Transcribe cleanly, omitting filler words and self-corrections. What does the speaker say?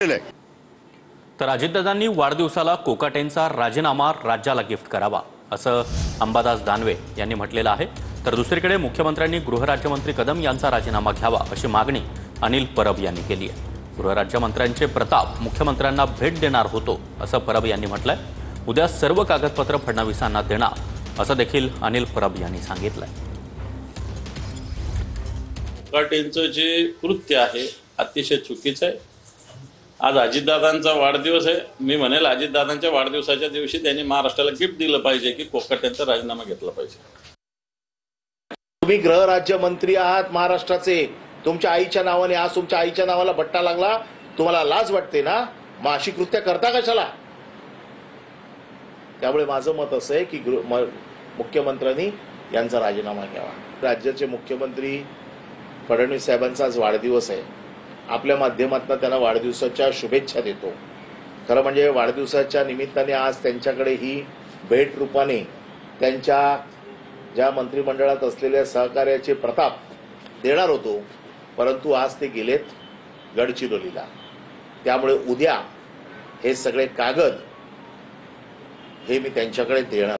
तर अजितदादांनी वाढदिवसाला कोकाटेंचा राजीनामा राज्याला गिफ्ट करावा असं अंबादास दानवे यांनी म्हटलेलं आहे। तर दुसरीकडे मुख्यमंत्र्यांनी गृहराज्यमंत्री कदम यांचा राजीनामा घ्यावा अशी मागणी अनिल परब यांनी केली आहे। गृहराज्यमंत्र्यांचे प्रताप मुख्यमंत्र्यांना भेट देणार होतो असं परब यांनी म्हटलंय। उद्या सर्व कागदपत्र फडणवीसांना देणार असं देखील अनिल परब यांनी सांगितलंय। कोकाटेंचं जे कृत्य आहे अतिशय चुकीचं आहे। आज अजितदादांचा वाढदिवस आहे। मी म्हणेल अजितदादांच्या वाढदिवसाच्या दिवशी त्यांनी महाराष्ट्राला गिफ्ट दिलं पाहिजे की कोकाटेंचा राजीनामा घेतला पाहिजे। तुम्ही गृहराज्यमंत्री आहात महाराष्ट्राचे, तुमच्या आईच्या नावाने आज तुमच्या आईच्या नावाला बट्टा लागला, तुम्हाला लाज वाटते ना? मग अशी कृत्य करता कशाला? त्यामुळे माझं मत असं आहे की मुख्यमंत्र्यांनी यांचा राजीनामा घ्यावा। राज्याचे मुख्यमंत्री फडणवीस साहेबांचा आज वाढदिवस आहे। आपल्या माध्यमातून त्यांना वाढदिवसाच्या शुभेच्छा देतो। खरं म्हणजे वाढदिवसाच्या निमित्ताने आज त्यांच्याकडे ही भेट रूपाने त्यांच्या ज्या मंत्रिमंडळात असलेल्या सहकार्याचे प्रताप देणार होतो, परंतु आज ते गेलेत गडचिरोलीला। त्यामुळे उद्या हे सगळे कागद हे मी त्यांच्याकडे देणार।